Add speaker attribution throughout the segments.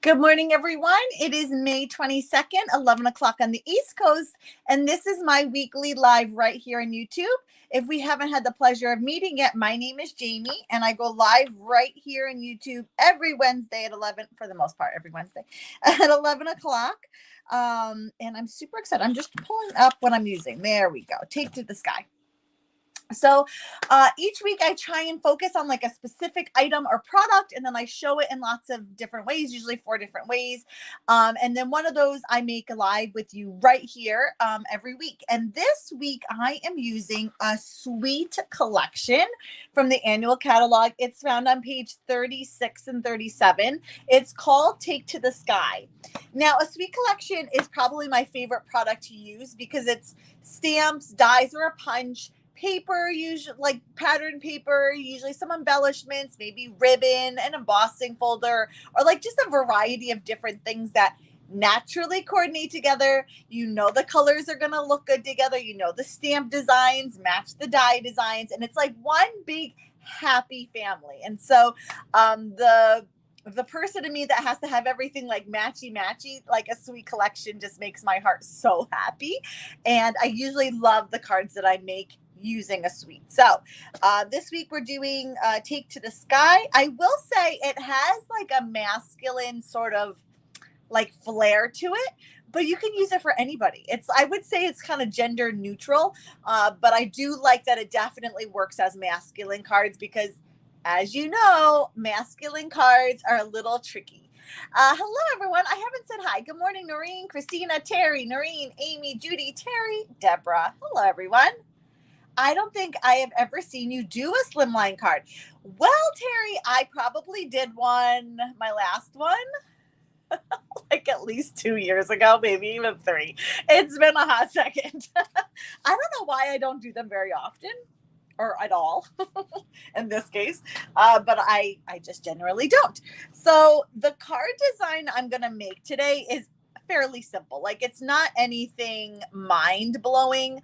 Speaker 1: Good morning, everyone. It is May 22nd, 11 o'clock on the East Coast, and this is my weekly live right here on YouTube. If we haven't had the pleasure of meeting yet, my name is Jamie, and I go live right here on YouTube every Wednesday at 11, for the most part, every Wednesday at 11 o'clock. And I'm super excited. I'm just pulling up what I'm using. There we go. Take to the Sky. So each week I try and focus on like a specific item or product, and then I show it in lots of different ways, usually 4 different ways. And then one of those I make live with you right here every week. And this week I am using a sweet collection from the annual catalog. It's found on page 36 and 37. It's called Take to the Sky. Now, a sweet collection is probably my favorite product to use because it's stamps, dies, or a punch, paper, usually like pattern paper, usually some embellishments, maybe ribbon, an embossing folder, or like just a variety of different things that naturally coordinate together. You know the colors are going to look good together. You know the stamp designs match the die designs, and it's like one big happy family. And so the person in me that has to have everything like matchy like a sweet collection, just makes my heart so happy. And I usually love the cards that I make using a sweet. So this week we're doing Take to the Sky. I will say it has like a masculine sort of like flair to it, but you can use it for anybody. I would say it's kind of gender neutral, but I do like that it definitely works as masculine cards because, as you know, masculine cards are a little tricky. Hello, everyone. I haven't said hi. Good morning, Noreen, Christina, Terry, Noreen, Amy, Judy, Terry, Deborah. Hello, everyone. I don't think I have ever seen you do a Slimline card. Well, Terry, I probably did one, my last one, like at least 2 years ago, maybe even 3. It's been a hot second. I don't know why I don't do them very often or at all in this case, but I just generally don't. So the card design I'm going to make today is fairly simple. Like, it's not anything mind blowing.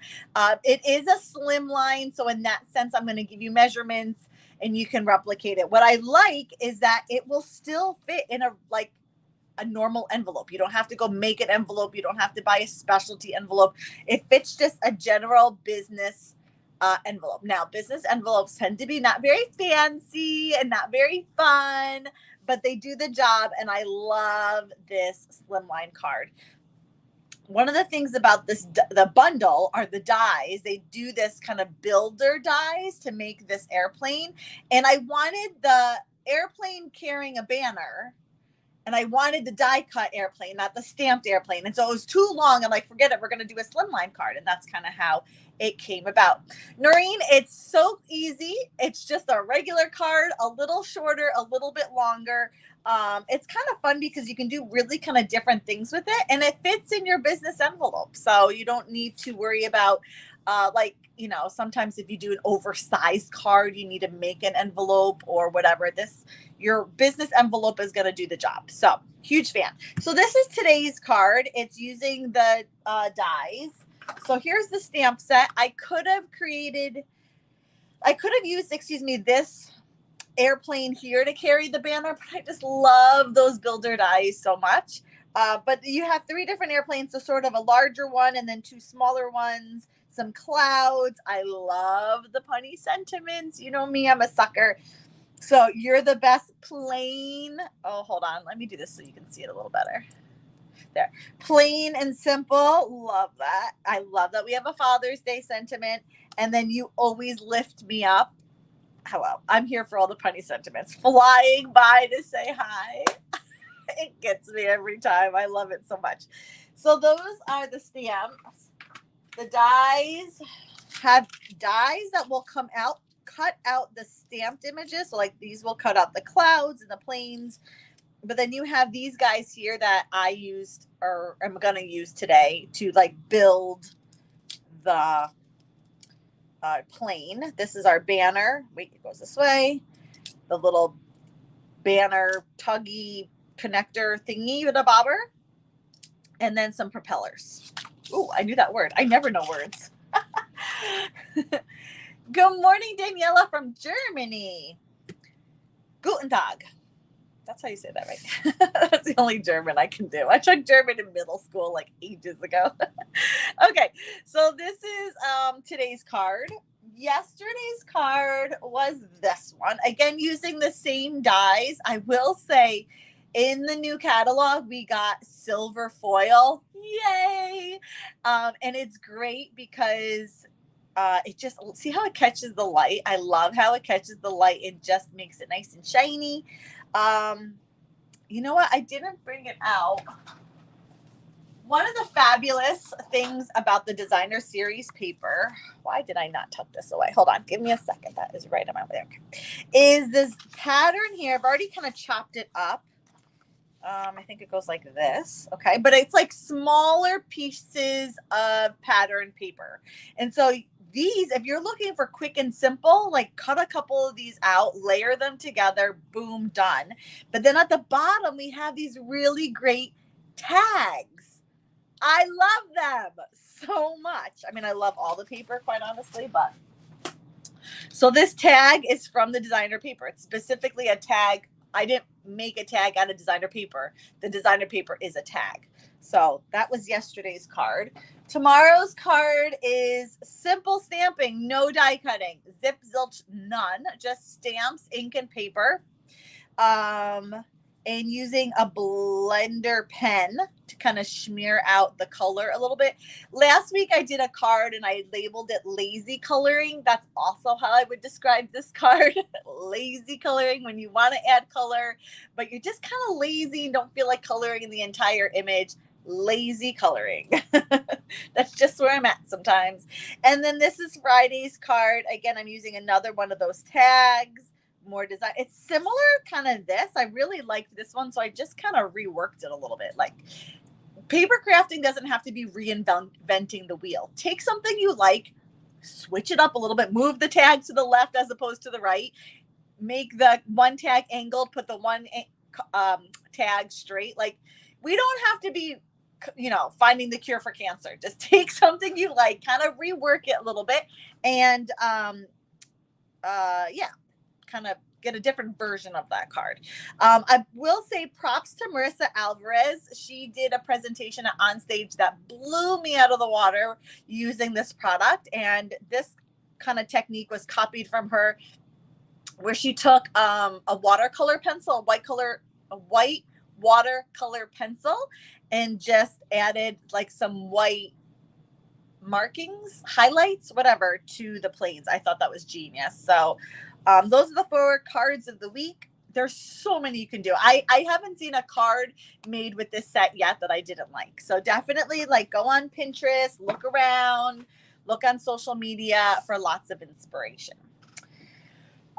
Speaker 1: It is a slim line. So in that sense, I'm going to give you measurements and you can replicate it. What I like is that it will still fit in a normal envelope. You don't have to go make an envelope. You don't have to buy a specialty envelope. It fits just a general business envelope. Now, business envelopes tend to be not very fancy and not very fun, but they do the job, and I love this Slimline card. One of the things about the bundle are the dies. They do this kind of builder dies to make this airplane, and I wanted the airplane carrying a banner, and I wanted the die cut airplane, not the stamped airplane. And so it was too long. I'm like, forget it. We're going to do a Slimline card. And that's kind of how it came about. Noreen, it's so easy. It's just a regular card, a little shorter, a little bit longer. It's kind of fun because you can do really kind of different things with it, and it fits in your business envelope. So you don't need to worry about sometimes if you do an oversized card, you need to make an envelope or whatever. Your business envelope is going to do the job. So huge fan. So this is today's card. It's using the dies. So here's the stamp set. I could have used, this airplane here to carry the banner, but I just love those builder dies so much. But you have 3 different airplanes, so sort of a larger one and then 2 smaller ones, some clouds. I love the punny sentiments. You know me, I'm a sucker. So you're the best plain. Oh, hold on. Let me do this so you can see it a little better. There. Plain and simple. Love that. I love that we have a Father's Day sentiment. And then you always lift me up. Hello. I'm here for all the punny sentiments. Flying by to say hi. It gets me every time. I love it so much. So those are the stamps. The dies have dies that will cut out the stamped images. So like these will cut out the clouds and the planes. But then you have these guys here that I used or I'm going to use today to like build the plane. This is our banner. Wait, it goes this way. The little banner tuggy connector thingy with a bobber. And then some propellers. Oh, I knew that word. I never know words. Good morning, Daniela from Germany. Guten Tag. That's how you say that, right? That's the only German I can do. I took German in middle school like ages ago. Okay, so this is today's card. Yesterday's card was this one. Again, using the same dies. I will say in the new catalog, we got silver foil. Yay! And it's great because it just, see how it catches the light. I love how it catches the light. It just makes it nice and shiny. You know what? I didn't bring it out. One of the fabulous things about the designer series paper, why did I not tuck this away? Hold on, give me a second. That is right on my way. Okay. Is this pattern here. I've already kind of chopped it up. I think it goes like this. Okay. But it's like smaller pieces of pattern paper. And so these, if you're looking for quick and simple, like cut a couple of these out, layer them together, boom, done. But then at the bottom, we have these really great tags. I love them so much. I mean, I love all the paper, quite honestly, but so this tag is from the designer paper. It's specifically a tag. I didn't make a tag out of designer paper. The designer paper is a tag. So that was yesterday's card. Tomorrow's card is simple stamping, no die cutting, zip, zilch, none, just stamps, ink, and paper. And using a blender pen to kind of smear out the color a little bit. Last week I did a card and I labeled it lazy coloring. That's also how I would describe this card. Lazy coloring, when you want to add color, but you're just kind of lazy and don't feel like coloring in the entire image. Lazy coloring. That's just where I'm at sometimes. And then this is Friday's card. Again, I'm using another one of those tags. More design. It's similar kind of this. I really liked this one, so I just kind of reworked it a little bit. Like, paper crafting doesn't have to be reinventing the wheel. Take something you like, switch it up a little bit, move the tag to the left as opposed to the right, make the one tag angled, put the one tag straight. Like, we don't have to be, you know, finding the cure for cancer. Just take something you like, kind of rework it a little bit, and yeah, kind of get a different version of that card. I will say props to Marissa Alvarez. She did a presentation on stage that blew me out of the water using this product. And this kind of technique was copied from her, where she took a watercolor pencil, a white watercolor pencil, and just added like some white markings, highlights, whatever, to the planes. I thought that was genius. So those are the 4 cards of the week. There's so many you can do. I haven't seen a card made with this set yet that I didn't like. So definitely, like, go on Pinterest, look around, look on social media for lots of inspiration.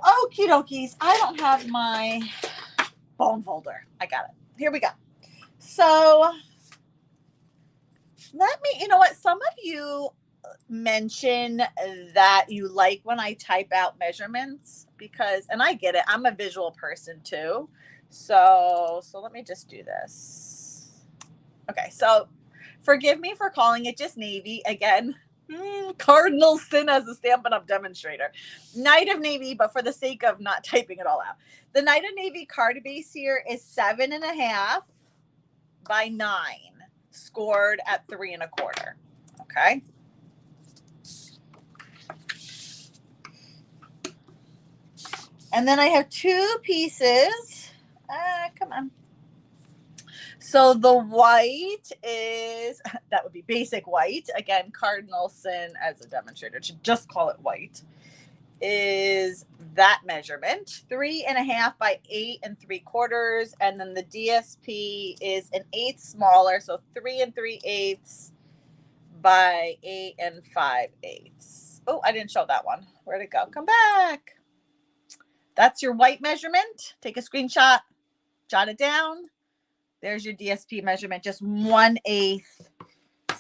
Speaker 1: Okie dokies. I don't have my bone folder. I got it. Here we go. So let me, you know what? Some of you mention that you like when I type out measurements, because, and I get it, I'm a visual person too. So let me just do this. Okay. So forgive me for calling it just navy again. Cardinal sin as a Stampin' Up demonstrator. Night of Navy, but for the sake of not typing it all out, the Night of Navy card base here is 7.5 by 9, scored at 3 1/4. Okay. And then I have 2 pieces. Come on. So the white is, that would be basic white. Again, cardinal sin as a demonstrator, to just call it white, is that measurement, 3.5 by 8 3/4. And then the DSP is an 1/8 smaller. So 3 3/8 by 8 5/8. Oh, I didn't show that one. Where'd it go? Come back. That's your white measurement. Take a screenshot, jot it down. There's your DSP measurement, just 1/8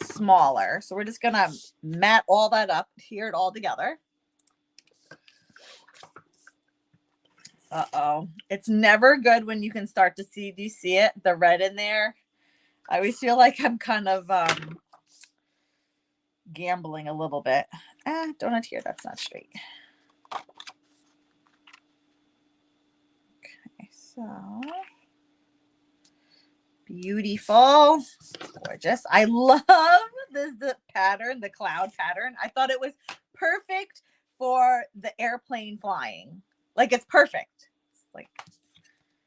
Speaker 1: smaller. So we're just going to mat all that up, tear it all together. Uh-oh. It's never good when you can start to see, do you see it? The red in there. I always feel like I'm kind of gambling a little bit. Donut here, that's not straight. Okay, so Beautiful. Gorgeous. I love the pattern, the cloud pattern. I thought it was perfect for the airplane flying. Like, it's perfect. It's like,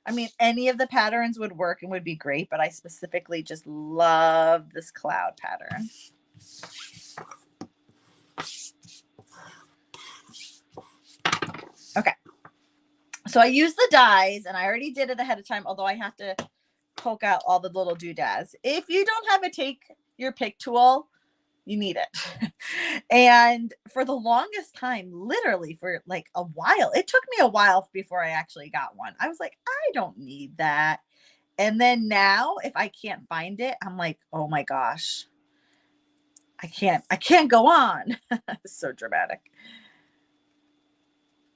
Speaker 1: I mean, any of the patterns would work and would be great, but I specifically just love this cloud pattern. Okay. So I use the dies, and I already did it ahead of time, although I have to poke out all the little doodads. If you don't have a take your pick tool, you need it. And for the longest time, literally for like a while, it took me a while before I actually got one. I was like, I don't need that. And then now if I can't find it, I'm like, oh my gosh, I can't go on. It's so dramatic.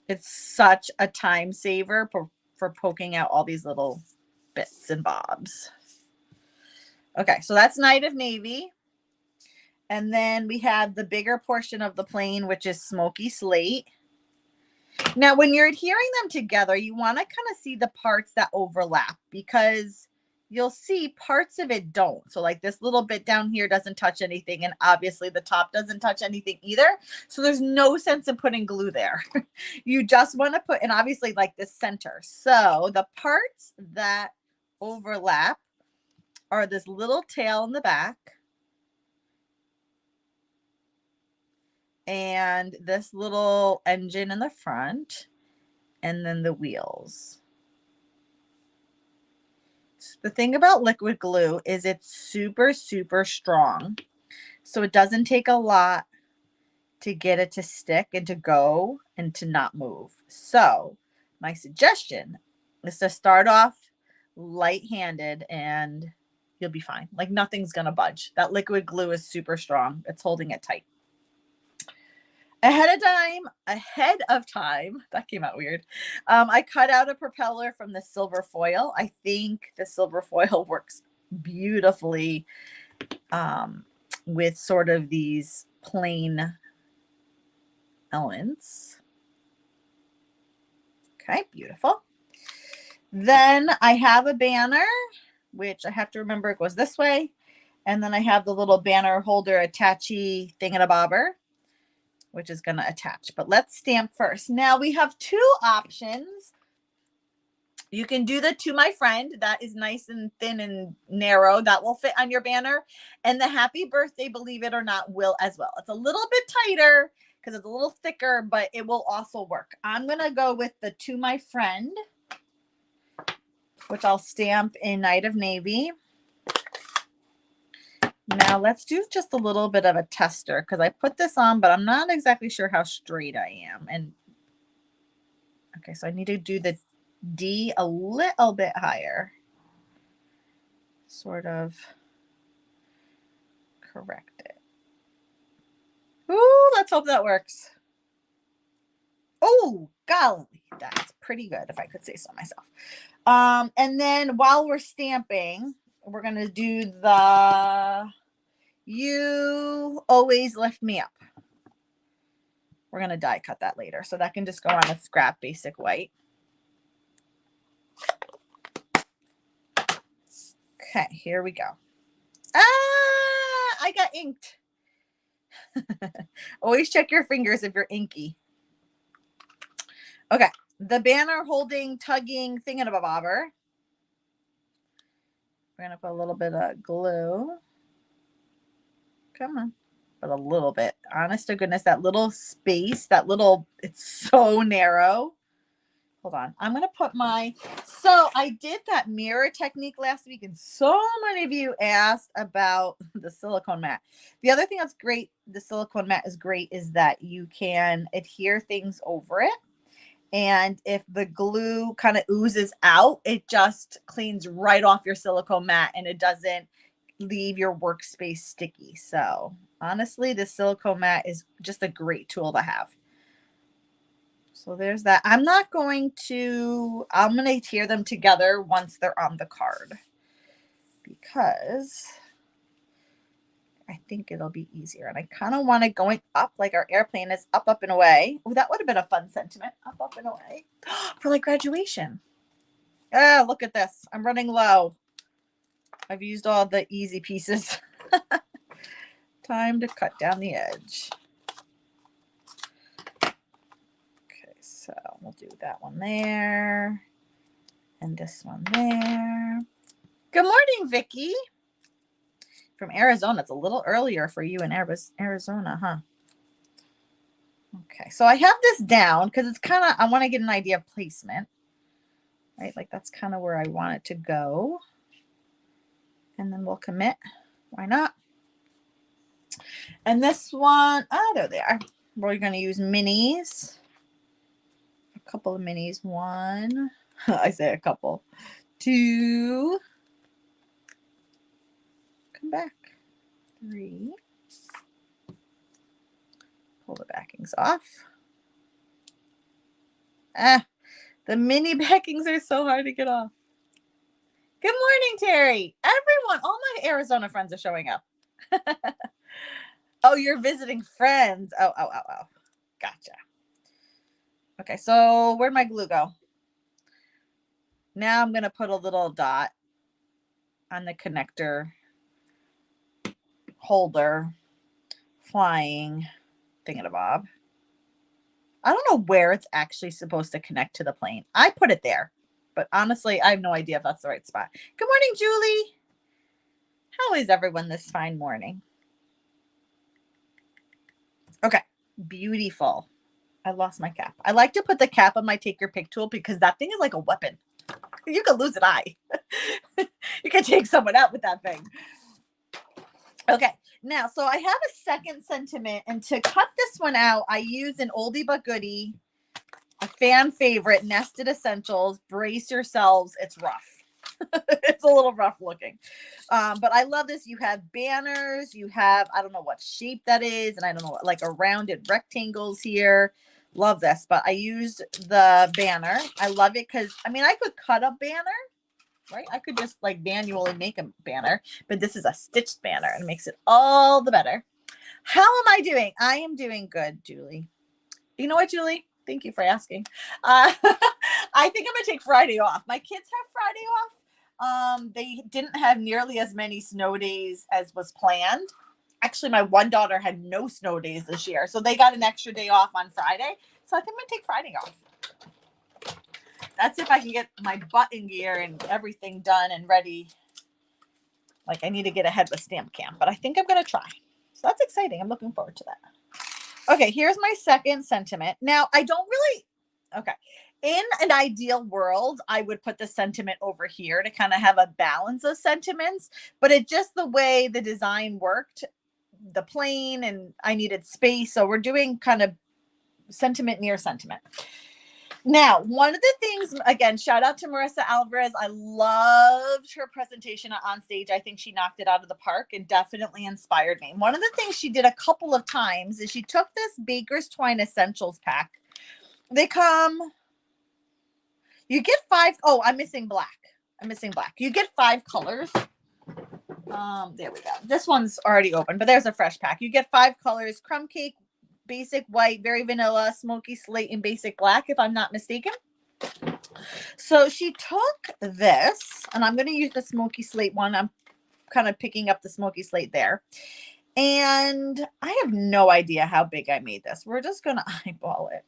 Speaker 1: It's such a time saver for poking out all these little bits and bobs. Okay, so that's Night of Navy. And then we have the bigger portion of the plane, which is Smoky Slate. Now, when you're adhering them together, you want to kind of see the parts that overlap, because you'll see parts of it don't. So like this little bit down here doesn't touch anything. And obviously the top doesn't touch anything either. So there's no sense in putting glue there. You just want to put, and obviously like the center. So the parts that overlap are this little tail in the back, and this little engine in the front, and then the wheels. The thing about liquid glue is it's super, super strong. So it doesn't take a lot to get it to stick and to go and to not move. So my suggestion is to start off light-handed and you'll be fine. Like nothing's going to budge. That liquid glue is super strong. It's holding it tight. Ahead of time, that came out weird. I cut out a propeller from the silver foil. I think the silver foil works beautifully with sort of these plain elements. Okay, beautiful. Then I have a banner, which I have to remember it goes this way. And then I have the little banner holder attachy thingamabobber, which is going to attach. But let's stamp first. Now we have two options. You can do the To My Friend. That is nice and thin and narrow. That will fit on your banner. And the Happy Birthday, believe it or not, will as well. It's a little bit tighter because it's a little thicker, but it will also work. I'm going to go with the To My Friend, which I'll stamp in Night of Navy. Now let's do just a little bit of a tester, because I put this on, but I'm not exactly sure how straight I am. And okay, so I need to do the D a little bit higher. Sort of correct it. Ooh, let's hope that works. Oh, golly, that's pretty good, if I could say so myself. And then while we're stamping, we're going to do the You Always Lift Me Up. We're going to die cut that later, so that can just go on a scrap basic white. Okay, here we go. Ah, I got inked. Always check your fingers if you're inky. Okay, the banner holding, tugging thingamabobber. We're going to put a little bit of glue. Come on. But a little bit. Honest to goodness, that little space, it's so narrow. Hold on. I'm going to put so I did that mirror technique last week, and so many of you asked about the silicone mat. The other thing that's great, the silicone mat is great, is that you can adhere things over it. And if the glue kind of oozes out, it just cleans right off your silicone mat and it doesn't leave your workspace sticky. So honestly, the silicone mat is just a great tool to have. So there's that. I'm going to adhere them together once they're on the card, because I think it'll be easier. And I kind of want it going up, like our airplane is up, up and away. Oh, that would have been a fun sentiment. Up, up and away for like graduation. Ah, look at this. I'm running low. I've used all the easy pieces. Time to cut down the edge. Okay, so we'll do that one there. And this one there. Good morning, Vicki. From Arizona. It's a little earlier for you in Arizona, huh? Okay, so I have this down because it's kind of, I want to get an idea of placement. Right, like that's kind of where I want it to go. And then we'll commit. Why not? And this one, there they are. We're going to use minis. A couple of minis. One. I say a couple. Two. Come back. Three. Pull the backings off. The mini backings are so hard to get off. Good morning, Terry. Everyone, all my Arizona friends are showing up. Oh, you're visiting friends. Oh. Gotcha. Okay, so where'd my glue go? Now I'm going to put a little dot on the connector holder flying thingamabob. I don't know where it's actually supposed to connect to the plane. I put it there, but honestly, I have no idea if that's the right spot. Good morning, Julie. How is everyone this fine morning? Okay, beautiful. I lost my cap. I like to put the cap on my take your pick tool because that thing is like a weapon. You could lose an eye. You could take someone out with that thing. Okay, now, so I have a second sentiment, and to cut this one out, I use an oldie but goodie, a fan favorite, Nested Essentials. Brace yourselves. It's rough. It's a little rough looking. But I love this. You have banners. You have, I don't know what shape that is, and I don't know, like a rounded rectangles here. Love this, but I used the banner. I love it because, I mean, I could cut a banner. Right? I could just like manually make a banner, but this is a stitched banner and it makes it all the better. How am I doing? I am doing good, Julie. You know what, Julie? Thank you for asking. I think I'm going to take Friday off. My kids have Friday off. They didn't have nearly as many snow days as was planned. Actually, my one daughter had no snow days this year, so they got an extra day off on Friday. So I think I'm going to take Friday off. That's if I can get my button gear and everything done and ready. Like I need to get ahead with stamp camp, but I think I'm going to try. So that's exciting. I'm looking forward to that. Okay, here's my second sentiment. Now, I don't really, okay. In an ideal world, I would put the sentiment over here to kind of have a balance of sentiments, but it's just the way the design worked, the plane, and I needed space. So we're doing kind of sentiment near sentiment. Now, one of the things, again, shout out to Marissa Alvarez. I loved her presentation on stage. I think she knocked it out of the park and definitely inspired me. One of the things she did a couple of times is she took this Baker's Twine Essentials pack. They come, you get 5. Oh, I'm missing black. You get 5 colors. There we go. This one's already open, but there's a fresh pack. You get 5 colors: crumb cake, basic white, very vanilla, smoky slate, and basic black, if I'm not mistaken. So she took this, and I'm going to use the smoky slate one. I'm kind of picking up the smoky slate there. And I have no idea how big I made this. We're just going to eyeball it.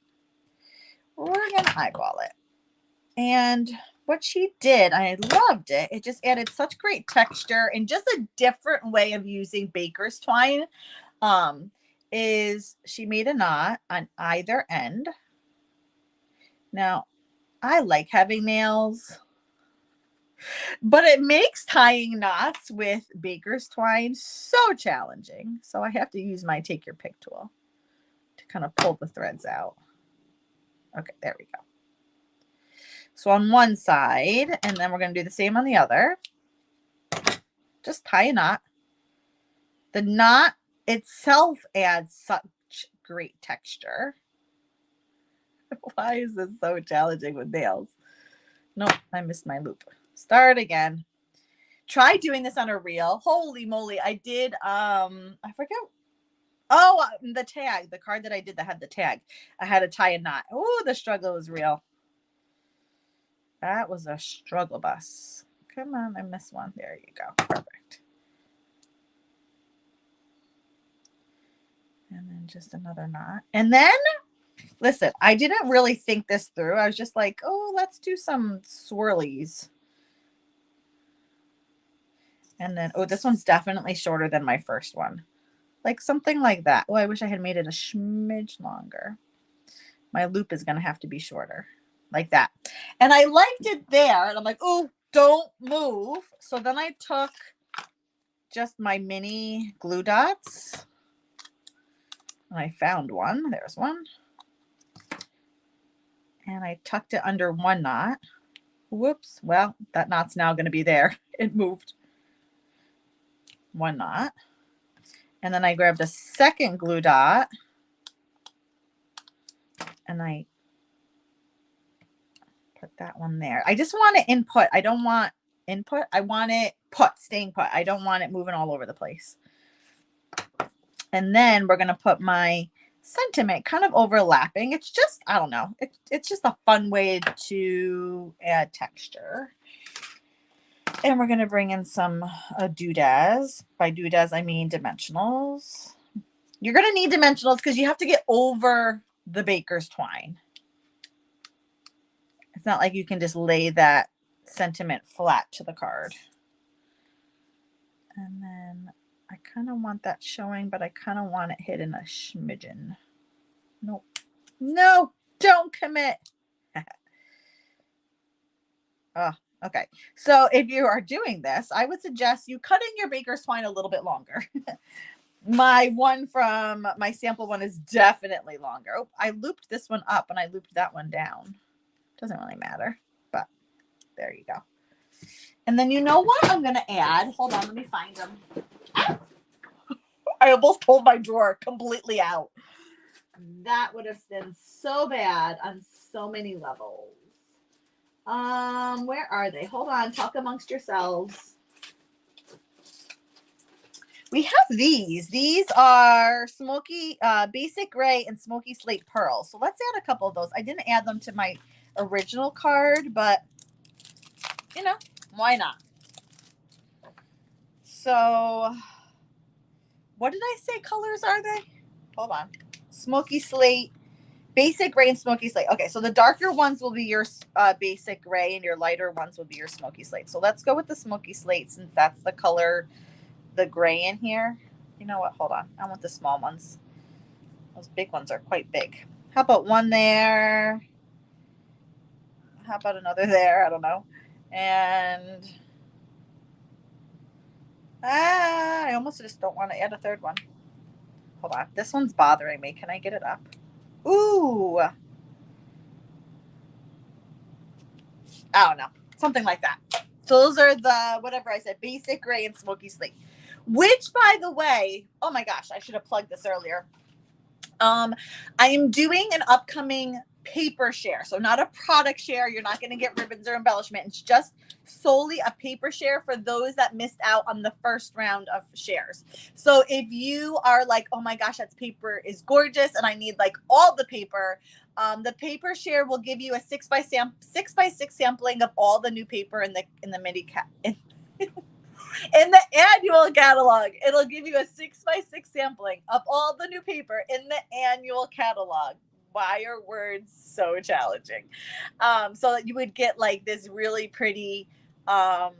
Speaker 1: And what she did, I loved it. It just added such great texture and just a different way of using Baker's twine. Is she made a knot on either end. Now, I like having nails, but it makes tying knots with Baker's twine so challenging. So I have to use my take your pick tool to kind of pull the threads out. Okay, there we go. So on one side, and then we're going to do the same on the other. Just tie a knot. The knot itself adds such great texture. Why is this so challenging with nails? Nope, I missed my loop. Start again. Try doing this on a reel. Holy moly, I did, I forget. Oh, the tag, the card that I did that had the tag. I had to tie a knot. Oh, the struggle was real. That was a struggle bus. Come on, I missed one. There you go. Perfect. And then just another knot. And then, listen, I didn't really think this through. I was just like, oh, let's do some swirlies. And then, oh, this one's definitely shorter than my first one. Like something like that. Oh, I wish I had made it a smidge longer. My loop is going to have to be shorter. Like that. And I liked it there. And I'm like, oh, don't move. So then I took just my mini glue dots. And I found one. There's one. And I tucked it under one knot. Whoops. Well, that knot's now going to be there. It moved. One knot. And then I grabbed a second glue dot. And I put that one there. I just want it input. I don't want input. I want it staying put. I don't want it moving all over the place. And then we're going to put my sentiment kind of overlapping. It's just, I don't know. It's just a fun way to add texture. And we're going to bring in some doodads. By doodads, I mean dimensionals. You're going to need dimensionals because you have to get over the baker's twine. It's not like you can just lay that sentiment flat to the card. And then I kind of want that showing, but I kind of want it hidden a smidgen. Nope. No, don't commit. Oh, okay. So if you are doing this, I would suggest you cutting your baker's twine a little bit longer. My one from my sample one is definitely longer. Oh, I looped this one up and I looped that one down. Doesn't really matter, but there you go. And then you know what I'm going to add? Hold on, let me find them. Ah! I almost pulled my drawer completely out. That would have been so bad on so many levels. Where are they? Hold on, talk amongst yourselves. We have these. These are smoky, basic gray and smoky slate pearl. So let's add a couple of those. I didn't add them to my original card, but you know, why not? So what did I say colors are they? Hold on. Smoky slate, basic gray and smoky slate. Okay, so the darker ones will be your basic gray and your lighter ones will be your smoky slate. So let's go with the smoky slate since that's the color, the gray in here. You know what? Hold on. I want the small ones. Those big ones are quite big. How about one there? How about another there? I don't know. And I almost just don't want to add a third one. Hold on. This one's bothering me. Can I get it up? Ooh. I don't know. Something like that. So those are the, whatever I said, basic gray and smoky slate. Which, by the way, oh my gosh, I should have plugged this earlier. I am doing an upcoming paper share. So not a product share. You're not going to get ribbons or embellishment. It's just solely a paper share for those that missed out on the first round of shares. So if you are like, oh my gosh, that paper is gorgeous and I need like all the paper share will give you a 6x6 sampling of all the new paper in the mini in the annual catalog. It'll give you a 6x6 sampling of all the new paper in the annual catalog. Why are words so challenging? So that you would get like this really pretty cloud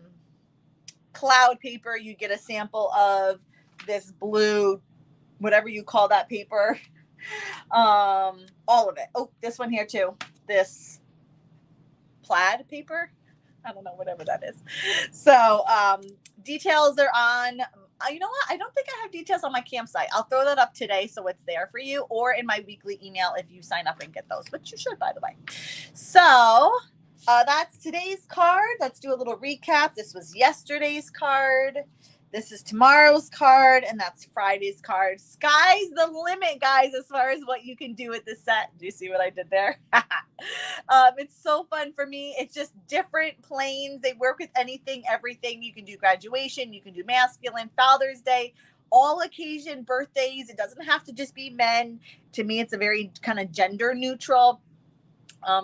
Speaker 1: paper. You get a sample of this blue, whatever you call that paper. All of it. Oh, this one here too. This plaid paper. I don't know, whatever that is. So details are on, you know what? I don't think I have details on my campsite. I'll throw that up today so it's there for you, or in my weekly email if you sign up and get those, which you should, by the way. So that's today's card. Let's do a little recap. This was yesterday's card. This is tomorrow's card, and that's Friday's card. Sky's the limit, guys, as far as what you can do with this set. Do you see what I did there? It's so fun for me. It's just different planes. They work with anything, everything. You can do graduation. You can do masculine, Father's Day, all occasion, birthdays. It doesn't have to just be men. To me, it's a very kind of gender neutral.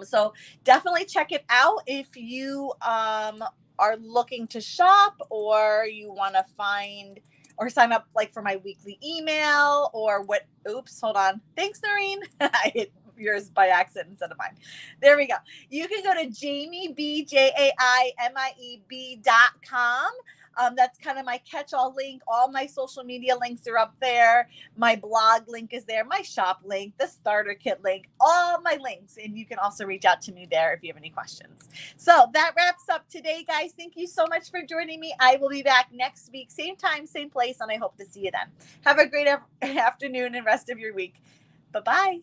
Speaker 1: So definitely check it out if you are looking to shop, or you want to find or sign up like for my weekly email or what. Oops, hold on. Thanks, Noreen. I hit yours by accident instead of mine. There we go. You can go to JamieB.com. That's kind of my catch-all link. All my social media links are up there. My blog link is there. My shop link, the starter kit link, all my links. And you can also reach out to me there if you have any questions. So that wraps up today, guys. Thank you so much for joining me. I will be back next week, same time, same place, and I hope to see you then. Have a great afternoon and rest of your week. Bye-bye.